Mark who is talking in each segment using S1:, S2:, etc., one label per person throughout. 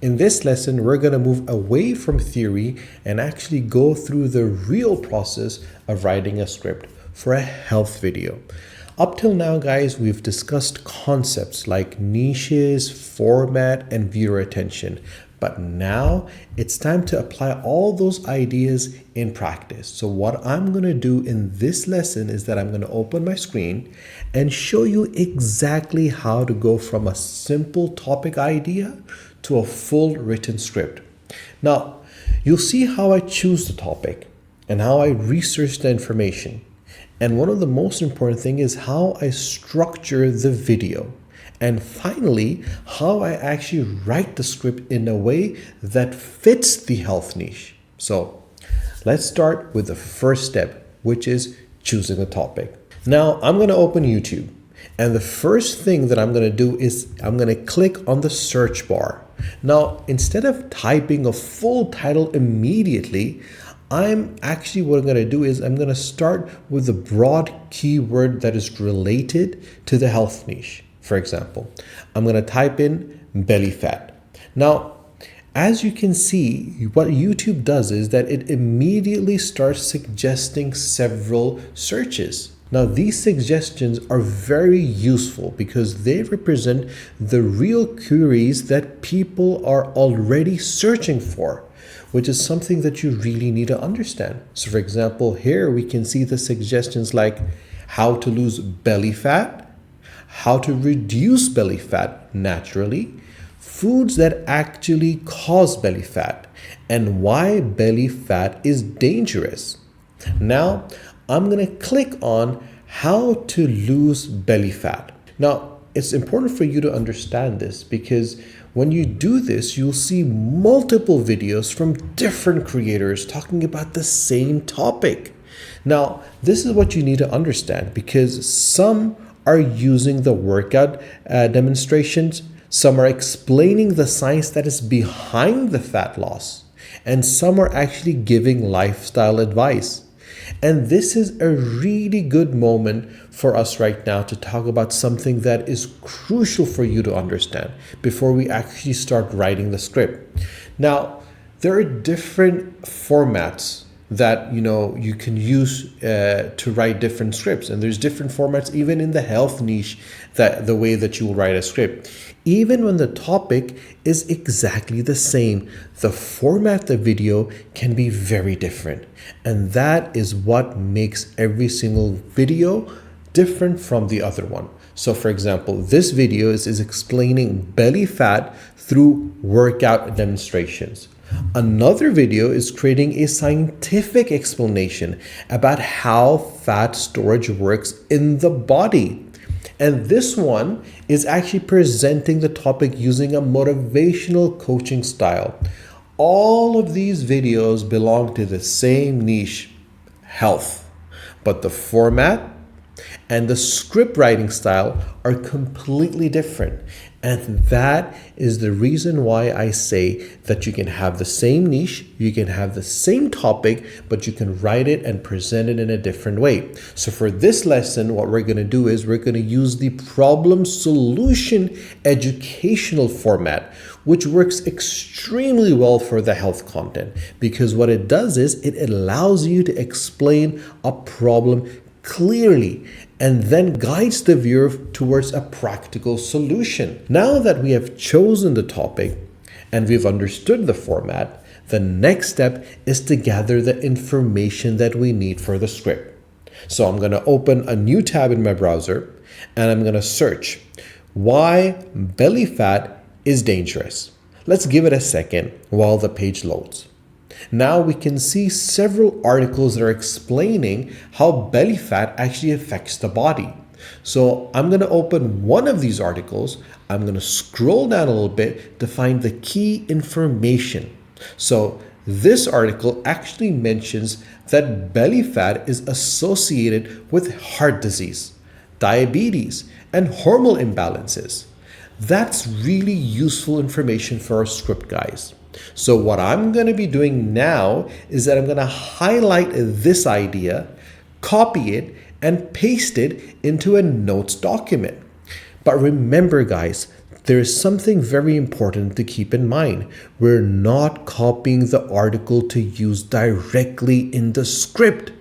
S1: In this lesson, we're going to move away from theory and actually go through the real process of writing a script for a health video. Up till now, guys, we've discussed concepts like niches, format, and viewer attention. But now it's time to apply all those ideas in practice. So what I'm going to do in this lesson is that I'm going to open my screen and show you exactly how to go from a simple topic idea to a full written script. Now, you'll see how I choose the topic and how I research the information. And one of the most important things is how I structure the video. And finally, how I actually write the script in a way that fits the health niche. So let's start with the first step, which is choosing a topic. Now I'm going to open YouTube. And the first thing that I'm going to do is I'm going to click on the search bar. Now, instead of typing a full title immediately, what I'm going to do is I'm going to start with a broad keyword that is related to the health niche. For example, I'm going to type in belly fat. Now, as you can see, what YouTube does is that it immediately starts suggesting several searches. Now, these suggestions are very useful because they represent the real queries that people are already searching for, which is something that you really need to understand. So for example, here we can see the suggestions like how to lose belly fat, how to reduce belly fat naturally, foods that actually cause belly fat, and why belly fat is dangerous. Now, I'm going to click on how to lose belly fat. Now, it's important for you to understand this because when you do this, you'll see multiple videos from different creators talking about the same topic. Now, this is what you need to understand because some are using the workout demonstrations, some are explaining the science that is behind the fat loss, and some are actually giving lifestyle advice. And this is a really good moment for us right now to talk about something that is crucial for you to understand before we actually start writing the script. Now, there are different formats that you can use to write different scripts, and there's different formats even in the health niche, that the way that you will write a script. Even when the topic is exactly the same, the format of the video can be very different, and that is what makes every single video different from the other one. So for example, this video is explaining belly fat through workout demonstrations. Another video is creating a scientific explanation about how fat storage works in the body. And this one is actually presenting the topic using a motivational coaching style. All of these videos belong to the same niche, health, but the format and the script writing style are completely different. And that is the reason why I say that you can have the same niche, you can have the same topic, but you can write it and present it in a different way. So for this lesson, what we're going to do is we're going to use the problem solution educational format, which works extremely well for the health content, because what it does is it allows you to explain a problem clearly and then guides the viewer towards a practical solution. Now that we have chosen the topic and we've understood the format, the next step is to gather the information that we need for the script. So I'm going to open a new tab in my browser and I'm going to search why belly fat is dangerous. Let's give it a second while the page loads. Now we can see several articles that are explaining how belly fat actually affects the body. So I'm going to open one of these articles. I'm going to scroll down a little bit to find the key information. So this article actually mentions that belly fat is associated with heart disease, diabetes, and hormonal imbalances. That's really useful information for our script, guys. So what I'm going to be doing now is that I'm going to highlight this idea, copy it, and paste it into a notes document. But remember, guys, there is something very important to keep in mind. We're not copying the article to use directly in the script.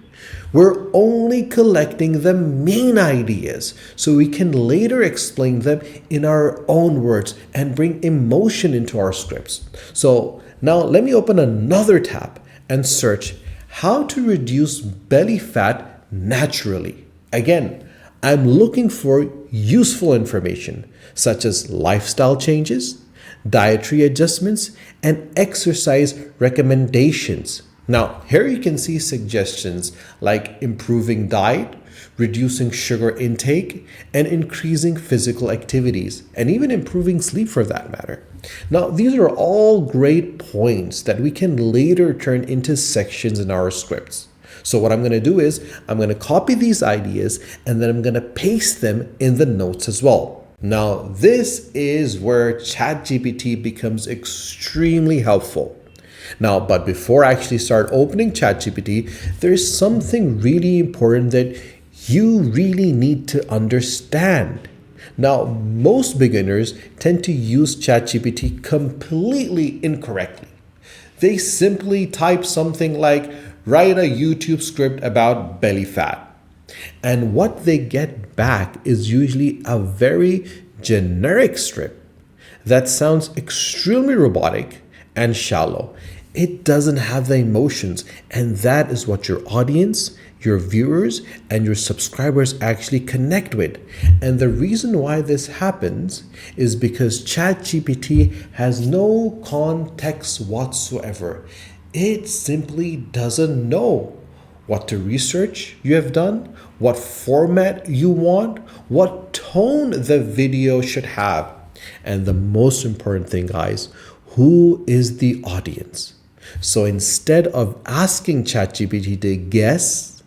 S1: We're only collecting the main ideas so we can later explain them in our own words and bring emotion into our scripts. So now let me open another tab and search how to reduce belly fat naturally. Again, I'm looking for useful information such as lifestyle changes, dietary adjustments, and exercise recommendations. Now, here you can see suggestions like improving diet, reducing sugar intake, and increasing physical activities, and even improving sleep for that matter. Now, these are all great points that we can later turn into sections in our scripts. So what I'm going to do is I'm going to copy these ideas and then I'm going to paste them in the notes as well. Now, this is where ChatGPT becomes extremely helpful. Now, but before I actually start opening ChatGPT, there's something really important that you really need to understand. Now, most beginners tend to use ChatGPT completely incorrectly. They simply type something like, write a YouTube script about belly fat. And what they get back is usually a very generic script that sounds extremely robotic and shallow. It doesn't have the emotions, and that is what your audience, your viewers, and your subscribers actually connect with. And the reason why this happens is because ChatGPT has no context whatsoever. It simply doesn't know what to research you have done, what format you want, what tone the video should have. And the most important thing, guys, who is the audience? So instead of asking ChatGPT to guess,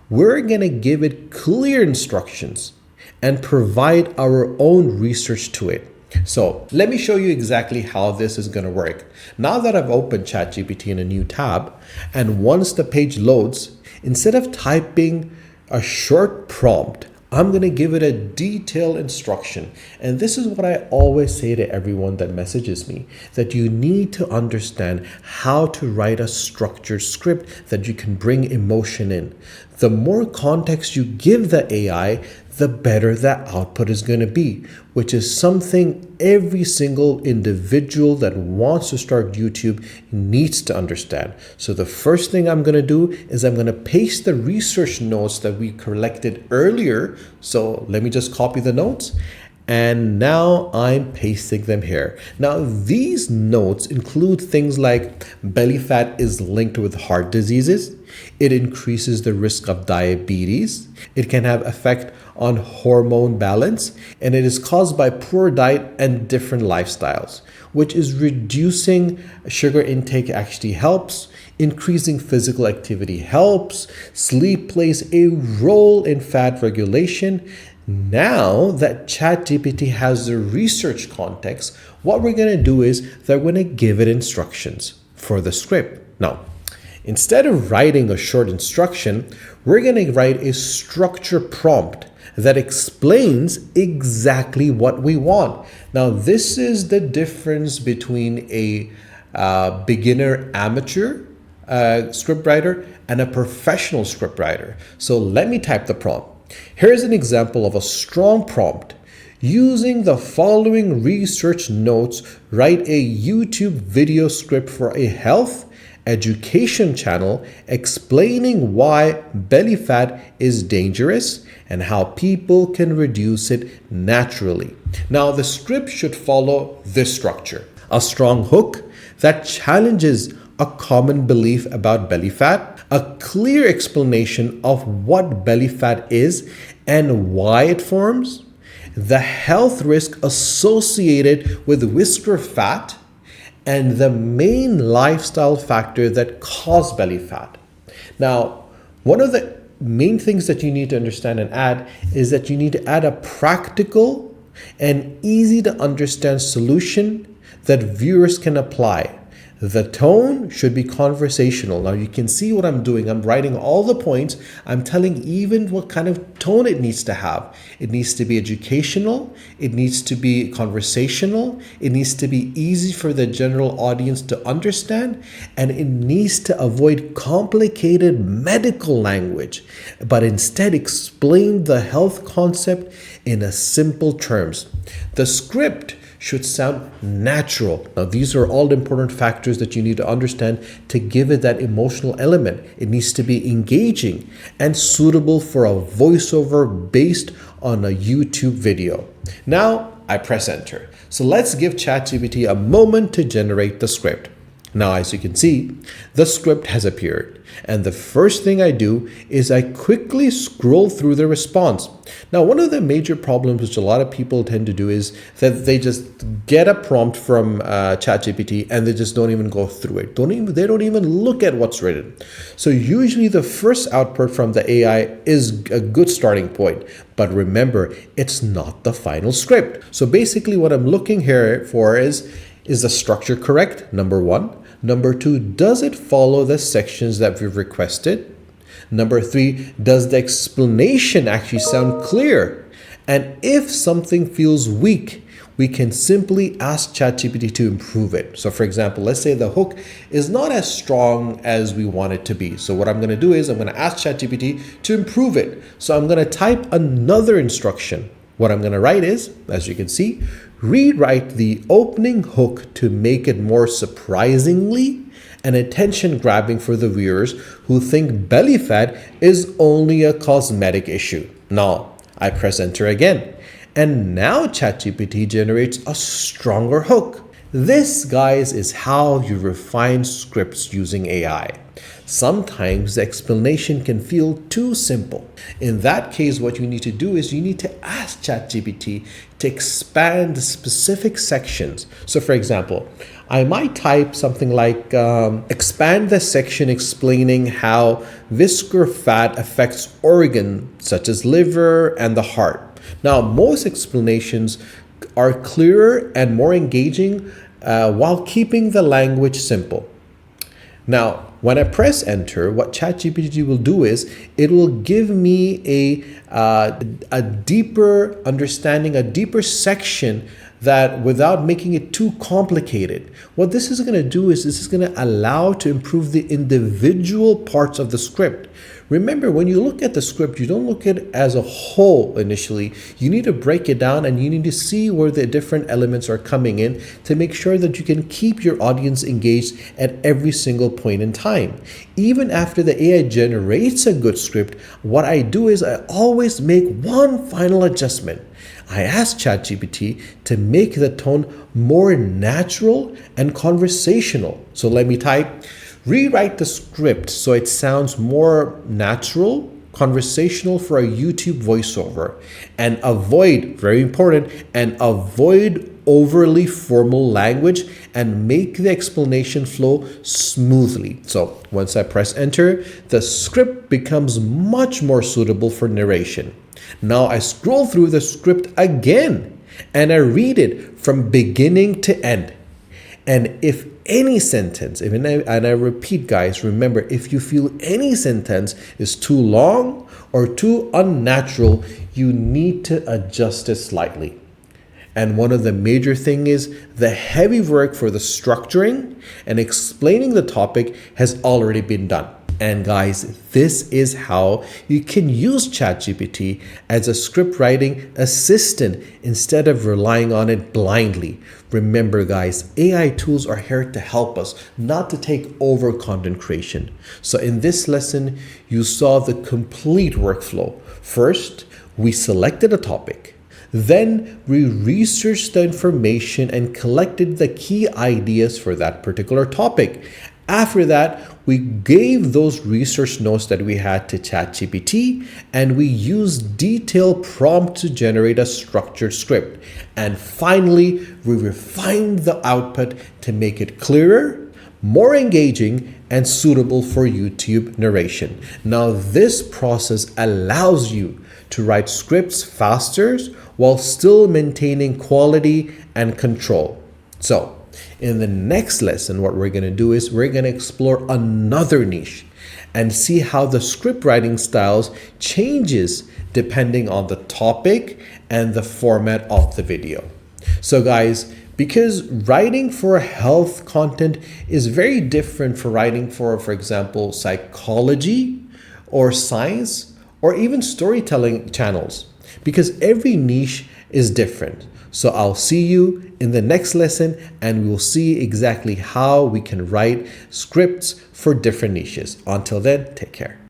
S1: we're going to give it clear instructions and provide our own research to it. So let me show you exactly how this is going to work. Now that I've opened ChatGPT in a new tab, and once the page loads, instead of typing a short prompt, I'm going to give it a detailed instruction. And this is what I always say to everyone that messages me, that you need to understand how to write a structured script that you can bring emotion in. The more context you give the AI, the better that output is going to be, which is something every single individual that wants to start YouTube needs to understand. So the first thing I'm going to do is I'm going to paste the research notes that we collected earlier. So let me just copy the notes. And now I'm pasting them here. Now, these notes include things like belly fat is linked with heart diseases. It increases the risk of diabetes. It can have effect on hormone balance, and it is caused by poor diet and different lifestyles, which is reducing sugar intake actually helps. Increasing physical activity helps. Sleep plays a role in fat regulation. Now that ChatGPT has the research context, what we're going to do is they're going to give it instructions for the script. Now, instead of writing a short instruction, we're going to write a structured prompt that explains exactly what we want. Now, this is the difference between a beginner amateur scriptwriter and a professional scriptwriter. So let me type the prompt. Here's an example of a strong prompt. Using the following research notes, write a YouTube video script for a health education channel explaining why belly fat is dangerous and how people can reduce it naturally. Now, the script should follow this structure. A strong hook that challenges a common belief about belly fat, a clear explanation of what belly fat is and why it forms, the health risk associated with visceral fat, and the main lifestyle factor that cause belly fat. Now, one of the main things that you need to understand and add is that you need to add a practical and easy to understand solution that viewers can apply. The tone should be conversational. Now you can see what I'm doing. I'm writing all the points. I'm telling even what kind of tone it needs to have. It needs to be educational. It needs to be conversational. It needs to be easy for the general audience to understand. And it needs to avoid complicated medical language, but instead explain the health concept in a simple terms. The script should sound natural. Now, these are all important factors that you need to understand to give it that emotional element. It needs to be engaging and suitable for a voiceover based on a YouTube video. Now, I press enter. So let's give ChatGPT a moment to generate the script. Now, as you can see, the script has appeared. And the first thing I do is I quickly scroll through the response. Now, one of the major problems which a lot of people tend to do is that they just get a prompt from ChatGPT and they just don't even go through it. They don't even look at what's written. So usually the first output from the AI is a good starting point. But remember, it's not the final script. So basically what I'm looking here for is the structure correct? Number one. Number two, does it follow the sections that we've requested? Number three, does the explanation actually sound clear? And if something feels weak, we can simply ask ChatGPT to improve it. So for example, let's say the hook is not as strong as we want it to be. So what I'm going to do is I'm going to ask ChatGPT to improve it. So I'm going to type another instruction. What I'm going to write is, as you can see, rewrite the opening hook to make it more surprisingly and attention-grabbing for the viewers who think belly fat is only a cosmetic issue. Now, I press enter again. And now ChatGPT generates a stronger hook. This, guys, is how you refine scripts using AI. Sometimes the explanation can feel too simple. In that case, what you need to do is you need to ask ChatGPT to expand the specific sections. So for example, I might type something like, expand the section explaining how visceral fat affects organs such as liver and the heart. Now, most explanations are clearer and more engaging while keeping the language simple. Now, when I press enter, what ChatGPT will do is it will give me a deeper understanding, a deeper section that without making it too complicated. What this is going to do is this is going to allow to improve the individual parts of the script. Remember, when you look at the script, you don't look at it as a whole initially. You need to break it down and you need to see where the different elements are coming in to make sure that you can keep your audience engaged at every single point in time. Even after the AI generates a good script, what I do is I always make one final adjustment. I ask ChatGPT to make the tone more natural and conversational. So let me type, rewrite the script so it sounds more natural, conversational for a YouTube voiceover, and avoid, very important, and avoid overly formal language and make the explanation flow smoothly. So once I press enter, the script becomes much more suitable for narration. Now I scroll through the script again and I read it from beginning to end. And if any sentence, and I repeat, guys, remember, if you feel any sentence is too long or too unnatural, you need to adjust it slightly. And one of the major things is the heavy work for the structuring and explaining the topic has already been done. And guys, this is how you can use ChatGPT as a script writing assistant instead of relying on it blindly. Remember, guys, AI tools are here to help us, not to take over content creation. So in this lesson, you saw the complete workflow. First, we selected a topic. Then we researched the information and collected the key ideas for that particular topic. After that, we gave those research notes that we had to ChatGPT and we used detailed prompts to generate a structured script. And finally, we refined the output to make it clearer, more engaging, and suitable for YouTube narration. Now, this process allows you to write scripts faster while still maintaining quality and control. So, In the next lesson, what we're going to do is we're going to explore another niche and see how the script writing styles changes depending on the topic and the format of the video. So guys, because writing for health content is very different for writing for example, psychology or science or even storytelling channels, because every niche is different. So I'll see you in the next lesson and we'll see exactly how we can write scripts for different niches. Until then, take care.